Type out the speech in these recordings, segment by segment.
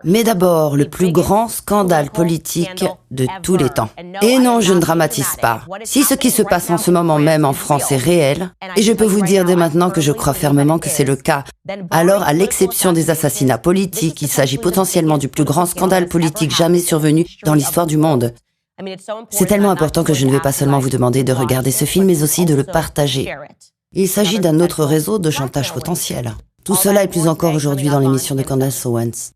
Mais d'abord, le plus grand scandale politique de tous les temps. Et non, je ne dramatise pas. Si ce qui se passe en ce moment même en France est réel, et je peux vous dire dès maintenant que je crois fermement que c'est le cas, alors à l'exception des assassinats politiques, il s'agit potentiellement du plus grand scandale politique jamais survenu dans l'histoire du monde. C'est tellement important que je ne vais pas seulement vous demander de regarder ce film, mais aussi de le partager. Il s'agit d'un autre réseau de chantage potentiel. Tout cela et plus encore aujourd'hui dans l'émission de Candace Owens.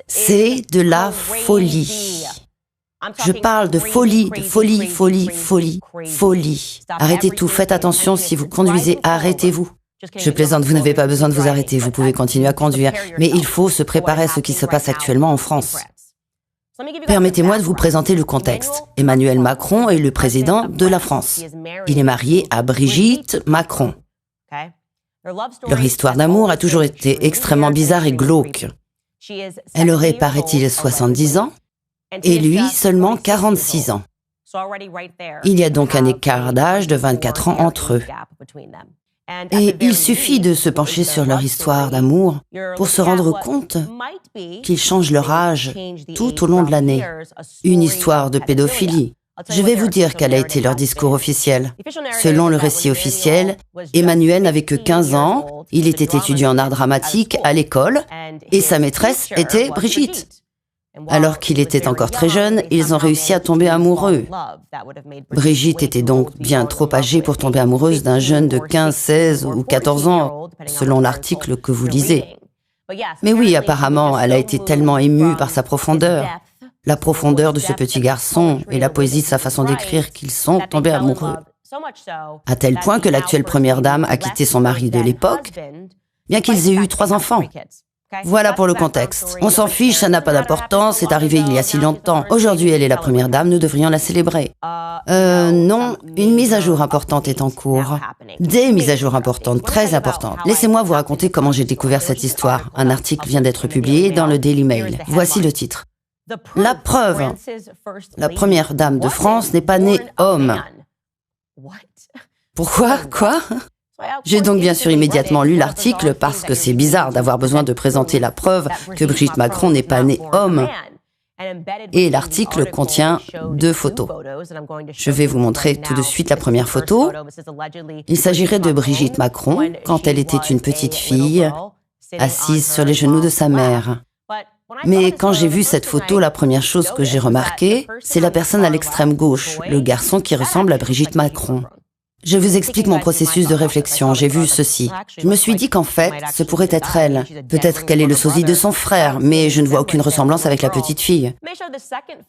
C'est de la folie. Je parle de folie, de folie, folie, folie, folie. Arrêtez tout, faites attention si vous conduisez, arrêtez-vous. Je plaisante, vous n'avez pas besoin de vous arrêter, vous pouvez continuer à conduire, mais il faut se préparer à ce qui se passe actuellement en France. Permettez-moi de vous présenter le contexte. Emmanuel Macron est le président de la France. Il est marié à Brigitte Macron. Leur histoire d'amour a toujours été extrêmement bizarre et glauque. Elle aurait, paraît-il, 70 ans, et lui seulement 46 ans. Il y a donc un écart d'âge de 24 ans entre eux. Et il suffit de se pencher sur leur histoire d'amour pour se rendre compte qu'ils changent leur âge tout au long de l'année. Une histoire de pédophilie. Je vais vous dire quel a été leur discours officiel. Selon le récit officiel, Emmanuel n'avait que 15 ans, il était étudiant en art dramatique à l'école, et sa maîtresse était Brigitte. Alors qu'il était encore très jeune, ils ont réussi à tomber amoureux. Brigitte était donc bien trop âgée pour tomber amoureuse d'un jeune de 15, 16 ou 14 ans, selon l'article que vous lisez. Mais oui, apparemment, elle a été tellement émue par sa profondeur. La profondeur de ce petit garçon et la poésie de sa façon d'écrire qu'ils sont tombés amoureux. À tel point que l'actuelle première dame a quitté son mari de l'époque, bien qu'ils aient eu 3 enfants. Voilà pour le contexte. On s'en fiche, ça n'a pas d'importance, c'est arrivé il y a si longtemps. Aujourd'hui, elle est la première dame, nous devrions la célébrer. Non, une mise à jour importante est en cours. Des mises à jour importantes, très importantes. Laissez-moi vous raconter comment j'ai découvert cette histoire. Un article vient d'être publié dans le Daily Mail. Voici le titre. La preuve. La première dame de France n'est pas née homme. Pourquoi? Quoi? J'ai donc bien sûr immédiatement lu l'article parce que c'est bizarre d'avoir besoin de présenter la preuve que Brigitte Macron n'est pas née homme. Et l'article contient 2 photos. Je vais vous montrer tout de suite la première photo. Il s'agirait de Brigitte Macron quand elle était une petite fille assise sur les genoux de sa mère. Mais quand j'ai vu cette photo, la première chose que j'ai remarquée, c'est la personne à l'extrême gauche, le garçon qui ressemble à Brigitte Macron. Je vous explique mon processus de réflexion. J'ai vu ceci. Je me suis dit qu'en fait, ce pourrait être elle. Peut-être qu'elle est le sosie de son frère, mais je ne vois aucune ressemblance avec la petite fille.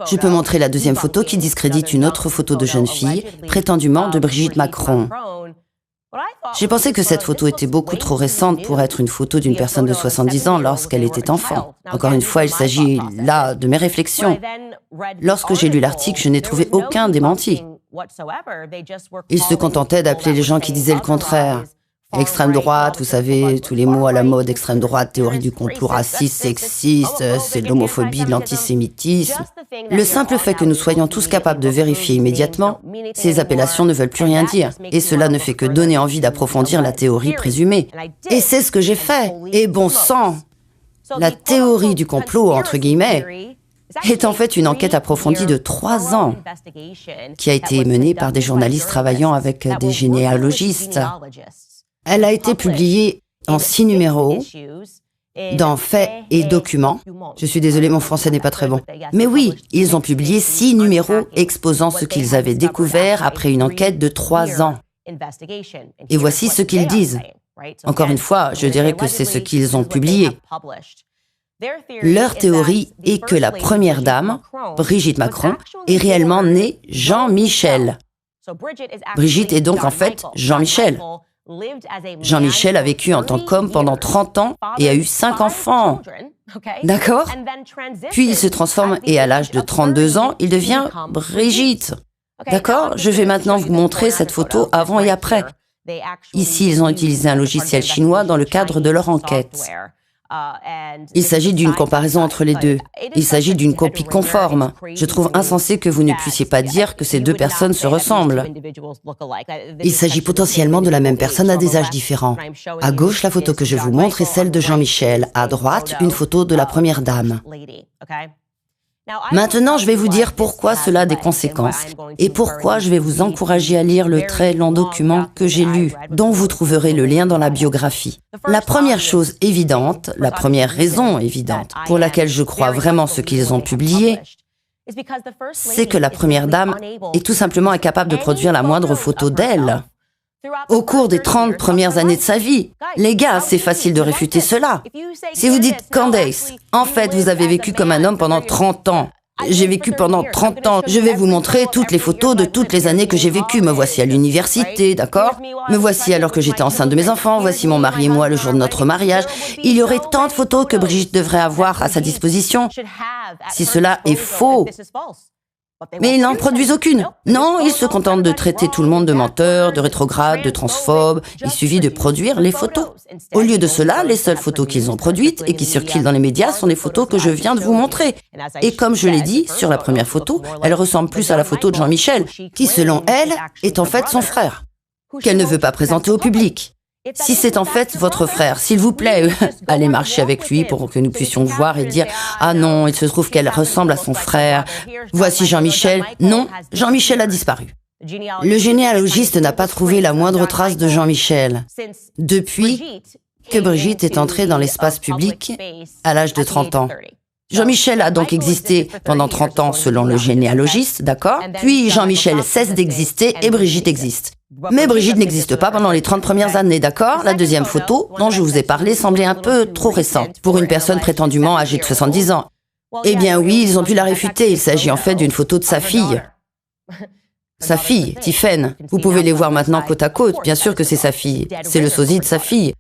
Je peux montrer la deuxième photo qui discrédite une autre photo de jeune fille, prétendument de Brigitte Macron. J'ai pensé que cette photo était beaucoup trop récente pour être une photo d'une personne de 70 ans lorsqu'elle était enfant. Encore une fois, il s'agit là de mes réflexions. Lorsque j'ai lu l'article, je n'ai trouvé aucun démenti. Il se contentait d'appeler les gens qui disaient le contraire. Extrême droite, vous savez, tous les mots à la mode, extrême droite, théorie du complot raciste, sexiste, c'est de l'homophobie, de l'antisémitisme. Le simple fait que nous soyons tous capables de vérifier immédiatement, ces appellations ne veulent plus rien dire. Et cela ne fait que donner envie d'approfondir la théorie présumée. Et c'est ce que j'ai fait. Et bon sang, la théorie du complot, entre guillemets, est en fait une enquête approfondie de 3 ans qui a été menée par des journalistes travaillant avec des généalogistes. Elle a été publiée en 6 numéros dans Faits et Documents. Je suis désolée, mon français n'est pas très bon. Mais oui, ils ont publié 6 numéros exposant ce qu'ils avaient découvert après une enquête de 3 ans. Et voici ce qu'ils disent. Encore une fois, je dirais que c'est ce qu'ils ont publié. Leur théorie est que la première dame, Brigitte Macron, est réellement née Jean-Michel. Brigitte est donc en fait Jean-Michel. Jean-Michel a vécu en tant qu'homme pendant 30 ans et a eu 5 enfants. D'accord? Puis il se transforme et à l'âge de 32 ans, il devient Brigitte. D'accord? Je vais maintenant vous montrer cette photo avant et après. Ici, ils ont utilisé un logiciel chinois dans le cadre de leur enquête. Il s'agit d'une comparaison entre les deux. Il s'agit d'une copie conforme. Je trouve insensé que vous ne puissiez pas dire que ces deux personnes se ressemblent. Il s'agit potentiellement de la même personne à des âges différents. À gauche, la photo que je vous montre est celle de Jean-Michel. À droite, une photo de la première dame. Maintenant, je vais vous dire pourquoi cela a des conséquences et pourquoi je vais vous encourager à lire le très long document que j'ai lu, dont vous trouverez le lien dans la biographie. La première chose évidente, la première raison évidente pour laquelle je crois vraiment ce qu'ils ont publié, c'est que la première dame est tout simplement incapable de produire la moindre photo d'elle. Au cours des 30 premières années de sa vie. Les gars, c'est facile de réfuter cela. Si vous dites « Candace, en fait, vous avez vécu comme un homme pendant 30 ans. J'ai vécu pendant 30 ans. Je vais vous montrer toutes les photos de toutes les années que j'ai vécues. Me voici à l'université, d'accord? Me voici alors que j'étais enceinte de mes enfants. Voici mon mari et moi le jour de notre mariage. Il y aurait tant de photos que Brigitte devrait avoir à sa disposition. Si cela est faux, mais ils n'en produisent aucune. Non, ils se contentent de traiter tout le monde de menteur, de rétrograde, de transphobe. Il suffit de produire les photos. Au lieu de cela, les seules photos qu'ils ont produites et qui circulent dans les médias sont les photos que je viens de vous montrer. Et comme je l'ai dit, sur la première photo, elle ressemble plus à la photo de Jean-Michel, qui selon elle, est en fait son frère, qu'elle ne veut pas présenter au public. Si c'est en fait votre frère, s'il vous plaît, allez marcher avec lui pour que nous puissions voir et dire « Ah non, il se trouve qu'elle ressemble à son frère. Voici Jean-Michel. » Non, Jean-Michel a disparu. Le généalogiste n'a pas trouvé la moindre trace de Jean-Michel depuis que Brigitte est entrée dans l'espace public à l'âge de 30 ans. Jean-Michel a donc existé pendant 30 ans selon le généalogiste, d'accord? Puis Jean-Michel cesse d'exister et Brigitte existe. Mais Brigitte n'existe pas pendant les 30 premières années, d'accord? La deuxième photo, dont je vous ai parlé, semblait un peu trop récente pour une personne prétendument âgée de 70 ans. Eh bien oui, ils ont pu la réfuter. Il s'agit en fait d'une photo de sa fille. Sa fille, Tiffen. Vous pouvez les voir maintenant côte à côte. Bien sûr que c'est sa fille. C'est le sosie de sa fille.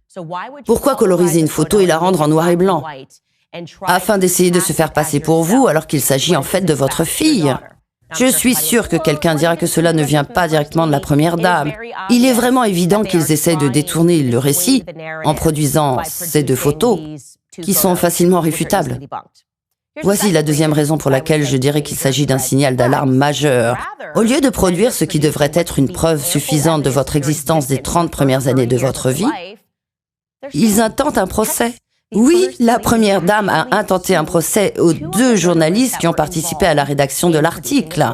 Pourquoi coloriser une photo et la rendre en noir et blanc? Afin d'essayer de se faire passer pour vous alors qu'il s'agit en fait de votre fille. Je suis sûre que quelqu'un dira que cela ne vient pas directement de la première dame. Il est vraiment évident qu'ils essaient de détourner le récit en produisant ces deux photos qui sont facilement réfutables. Voici la deuxième raison pour laquelle je dirais qu'il s'agit d'un signal d'alarme majeur. Au lieu de produire ce qui devrait être une preuve suffisante de votre existence des 30 premières années de votre vie, ils intentent un procès. Oui, la première dame a intenté un procès aux deux journalistes qui ont participé à la rédaction de l'article.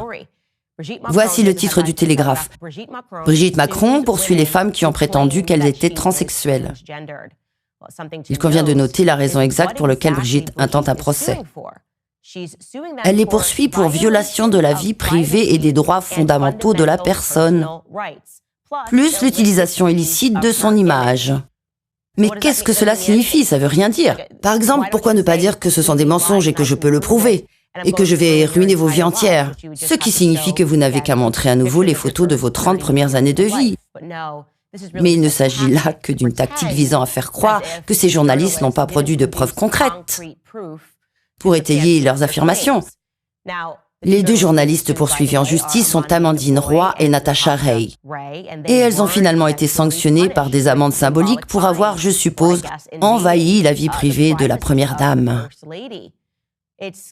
Voici le titre du Télégraphe. Brigitte Macron poursuit les femmes qui ont prétendu qu'elles étaient transsexuelles. Il convient de noter la raison exacte pour laquelle Brigitte intente un procès. Elle les poursuit pour violation de la vie privée et des droits fondamentaux de la personne, plus l'utilisation illicite de son image. Mais qu'est-ce que cela signifie? Ça veut rien dire. Par exemple, pourquoi ne pas dire que ce sont des mensonges et que je peux le prouver, et que je vais ruiner vos vies entières, ce qui signifie que vous n'avez qu'à montrer à nouveau les photos de vos 30 premières années de vie. Mais il ne s'agit là que d'une tactique visant à faire croire que ces journalistes n'ont pas produit de preuves concrètes pour étayer leurs affirmations. Les deux journalistes poursuivis en justice sont Amandine Roy et Natasha Ray. Et elles ont finalement été sanctionnées par des amendes symboliques pour avoir, je suppose, envahi la vie privée de la première dame.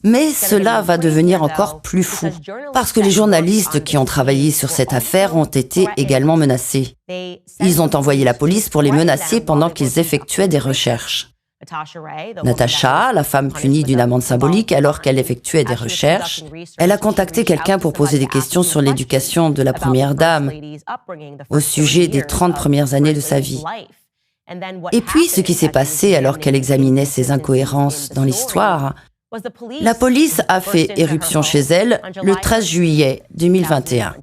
Mais cela va devenir encore plus fou, parce que les journalistes qui ont travaillé sur cette affaire ont été également menacés. Ils ont envoyé la police pour les menacer pendant qu'ils effectuaient des recherches. Natasha, la femme punie d'une amende symbolique alors qu'elle effectuait des recherches, elle a contacté quelqu'un pour poser des questions sur l'éducation de la première dame au sujet des 30 premières années de sa vie. Et puis, ce qui s'est passé alors qu'elle examinait ces incohérences dans l'histoire, la police a fait éruption chez elle le 13 juillet 2021.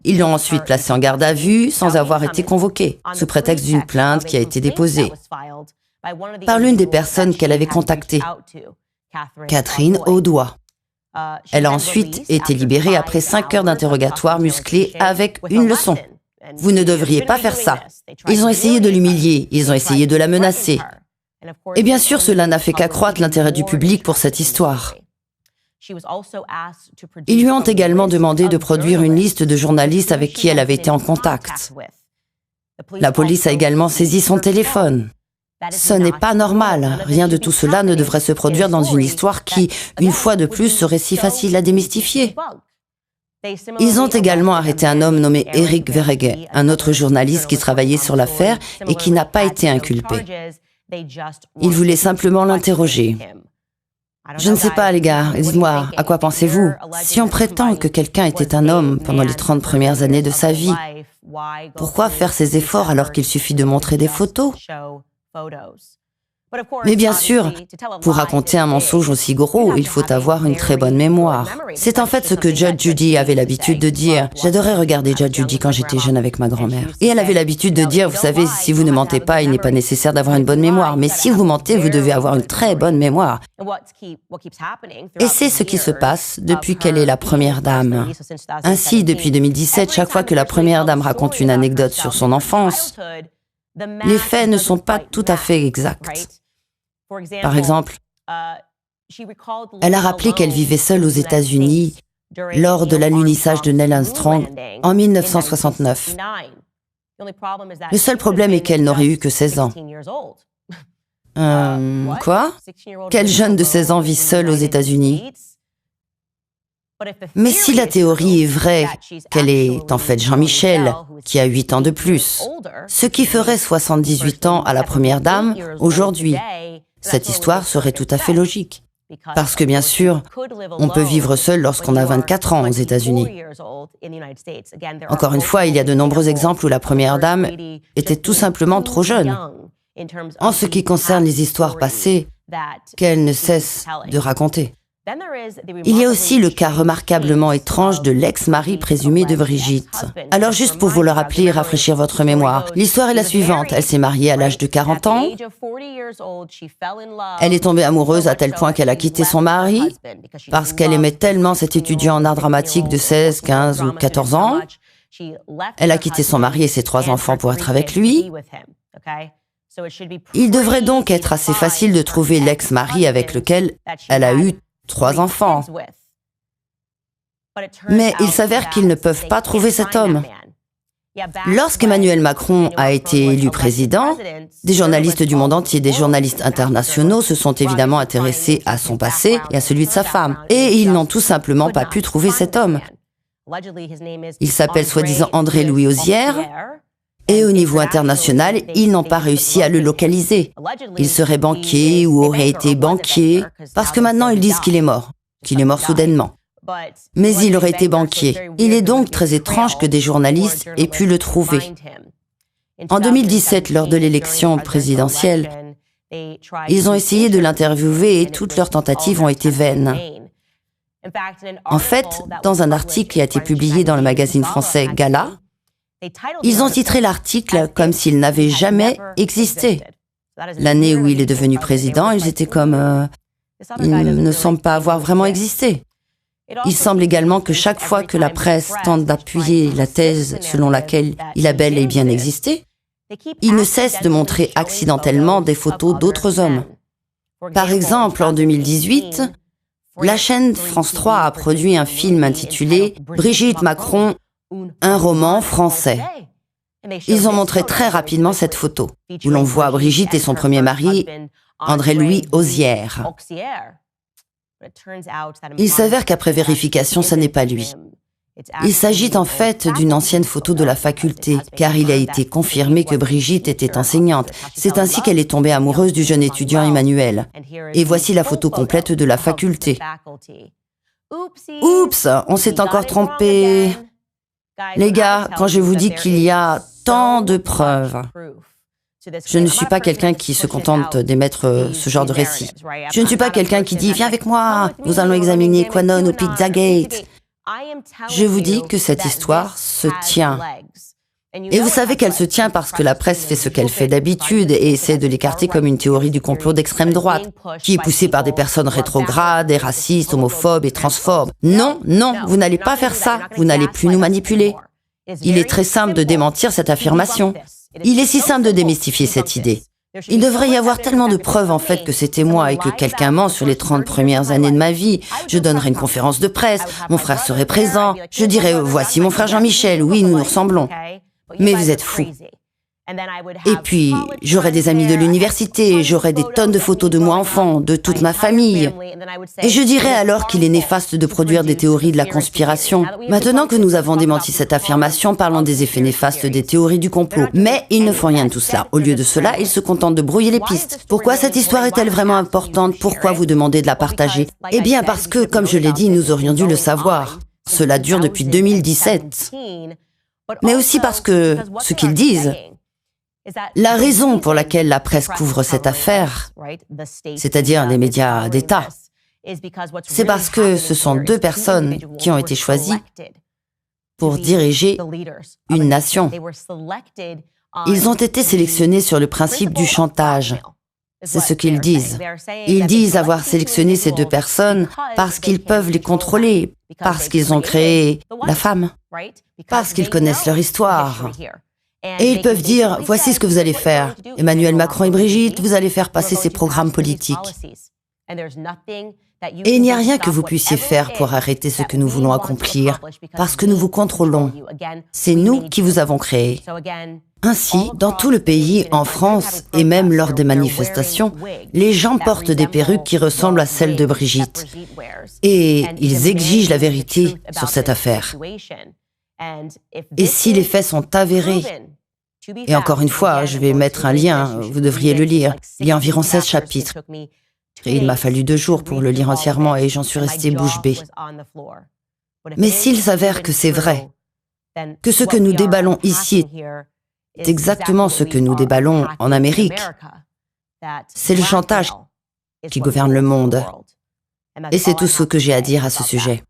Ils l'ont ensuite placée en garde à vue sans avoir été convoquée, sous prétexte d'une plainte qui a été déposée par l'une des personnes qu'elle avait contactées, Catherine Audois. Elle a ensuite été libérée après 5 heures d'interrogatoire musclé avec une leçon. Vous ne devriez pas faire ça. Ils ont essayé de l'humilier, ils ont essayé de la menacer. Et bien sûr, cela n'a fait qu'accroître l'intérêt du public pour cette histoire. Ils lui ont également demandé de produire une liste de journalistes avec qui elle avait été en contact. La police a également saisi son téléphone. Ce n'est pas normal. Rien de tout cela ne devrait se produire dans une histoire qui, une fois de plus, serait si facile à démystifier. Ils ont également arrêté un homme nommé Eric Verhege, un autre journaliste qui travaillait sur l'affaire et qui n'a pas été inculpé. Ils voulaient simplement l'interroger. Je ne sais pas, les gars, dites-moi, à quoi pensez-vous? Si on prétend que quelqu'un était un homme pendant les 30 premières années de sa vie, pourquoi faire ces efforts alors qu'il suffit de montrer des photos? Mais bien sûr, pour raconter un mensonge aussi gros, il faut avoir une très bonne mémoire. C'est en fait ce que Judge Judy avait l'habitude de dire. J'adorais regarder Judge Judy quand j'étais jeune avec ma grand-mère. Et elle avait l'habitude de dire, vous savez, si vous ne mentez pas, il n'est pas nécessaire d'avoir une bonne mémoire. Mais si vous mentez, vous devez avoir une très bonne mémoire. Et c'est ce qui se passe depuis qu'elle est la première dame. Ainsi, depuis 2017, chaque fois que la première dame raconte une anecdote sur son enfance, les faits ne sont pas tout à fait exacts. Par exemple, elle a rappelé qu'elle vivait seule aux États-Unis lors de l'alunissage de Neil Armstrong en 1969. Le seul problème est qu'elle n'aurait eu que 16 ans. Quoi? Quel jeune de 16 ans vit seul aux États-Unis? Mais si la théorie est vraie, qu'elle est en fait Jean-Michel, qui a 8 ans de plus, ce qui ferait 78 ans à la première dame aujourd'hui, cette histoire serait tout à fait logique. Parce que bien sûr, on peut vivre seul lorsqu'on a 24 ans aux États-Unis. Encore une fois, il y a de nombreux exemples où la première dame était tout simplement trop jeune. En ce qui concerne les histoires passées, qu'elle ne cesse de raconter. Il y a aussi le cas remarquablement étrange de l'ex-mari présumé de Brigitte. Alors juste pour vous le rappeler et rafraîchir votre mémoire, l'histoire est la suivante. Elle s'est mariée à l'âge de 40 ans. Elle est tombée amoureuse à tel point qu'elle a quitté son mari parce qu'elle aimait tellement cet étudiant en art dramatique de 16, 15 ou 14 ans. Elle a quitté son mari et ses 3 enfants pour être avec lui. Il devrait donc être assez facile de trouver l'ex-mari avec lequel elle a eu 3 enfants. Mais il s'avère qu'ils ne peuvent pas trouver cet homme. Lorsqu'Emmanuel Macron a été élu président, des journalistes du monde entier, des journalistes internationaux se sont évidemment intéressés à son passé et à celui de sa femme. Et ils n'ont tout simplement pas pu trouver cet homme. Il s'appelle soi-disant André-Louis Ozière. Et au niveau international, ils n'ont pas réussi à le localiser. Il serait banquier ou aurait été banquier, parce que maintenant ils disent qu'il est mort soudainement. Mais il aurait été banquier. Il est donc très étrange que des journalistes aient pu le trouver. En 2017, lors de l'élection présidentielle, ils ont essayé de l'interviewer et toutes leurs tentatives ont été vaines. En fait, dans un article qui a été publié dans le magazine français Gala, ils ont titré l'article comme s'il n'avait jamais existé. L'année où il est devenu président, ils étaient comme il ne semble pas avoir vraiment existé. Il semble également que chaque fois que la presse tente d'appuyer la thèse selon laquelle il a bel et bien existé, il ne cesse de montrer accidentellement des photos d'autres hommes. Par exemple, en 2018, la chaîne France 3 a produit un film intitulé « Brigitte Macron, un roman français ». Ils ont montré très rapidement cette photo, où l'on voit Brigitte et son premier mari, André-Louis Ozière. Il s'avère qu'après vérification, ce n'est pas lui. Il s'agit en fait d'une ancienne photo de la faculté, car il a été confirmé que Brigitte était enseignante. C'est ainsi qu'elle est tombée amoureuse du jeune étudiant Emmanuel. Et voici la photo complète de la faculté. Oups, on s'est encore trompé. Les gars, quand je vous dis qu'il y a tant de preuves, je ne suis pas quelqu'un qui se contente d'émettre ce genre de récit. Je ne suis pas quelqu'un qui dit « Viens avec moi, nous allons examiner Quanon ou Pizzagate ». Je vous dis que cette histoire se tient. Et vous savez qu'elle se tient parce que la presse fait ce qu'elle fait d'habitude et essaie de l'écarter comme une théorie du complot d'extrême droite, qui est poussée par des personnes rétrogrades, et racistes, homophobes et transphobes. Non, non, vous n'allez pas faire ça, vous n'allez plus nous manipuler. Il est très simple de démentir cette affirmation. Il est si simple de démystifier cette idée. Il devrait y avoir tellement de preuves en fait que c'était moi et que quelqu'un ment sur les 30 premières années de ma vie. Je donnerais une conférence de presse, mon frère serait présent, je dirais « Voici mon frère Jean-Michel, oui, nous nous ressemblons ». Mais vous êtes fous. Et puis, j'aurais des amis de l'université, j'aurais des tonnes de photos de moi enfant, de toute ma famille. Et je dirais alors qu'il est néfaste de produire des théories de la conspiration. Maintenant que nous avons démenti cette affirmation, parlons des effets néfastes des théories du complot. Mais ils ne font rien de tout cela. Au lieu de cela, ils se contentent de brouiller les pistes. Pourquoi cette histoire est-elle vraiment importante? Pourquoi vous demandez de la partager? Eh bien parce que, comme je l'ai dit, nous aurions dû le savoir. Cela dure depuis 2017. Mais aussi parce que, ce qu'ils disent, la raison pour laquelle la presse couvre cette affaire, c'est-à-dire les médias d'État, c'est parce que ce sont deux personnes qui ont été choisies pour diriger une nation. Ils ont été sélectionnés sur le principe du chantage. C'est ce qu'ils disent. Ils disent avoir sélectionné ces deux personnes parce qu'ils peuvent les contrôler, parce qu'ils ont créé la femme, parce qu'ils connaissent leur histoire. Et ils peuvent dire, voici ce que vous allez faire. Emmanuel Macron et Brigitte, vous allez faire passer ces programmes politiques. Et il n'y a rien que vous puissiez faire pour arrêter ce que nous voulons accomplir, parce que nous vous contrôlons. C'est nous qui vous avons créé. Ainsi, dans tout le pays, en France, et même lors des manifestations, les gens portent des perruques qui ressemblent à celles de Brigitte. Et ils exigent la vérité sur cette affaire. Et si les faits sont avérés, et encore une fois, je vais mettre un lien, vous devriez le lire, il y a environ 16 chapitres. Et il m'a fallu 2 jours pour le lire entièrement et j'en suis restée bouche bée. Mais s'il s'avère que c'est vrai, que ce que nous déballons ici est exactement ce que nous déballons en Amérique, c'est le chantage qui gouverne le monde. Et c'est tout ce que j'ai à dire à ce sujet.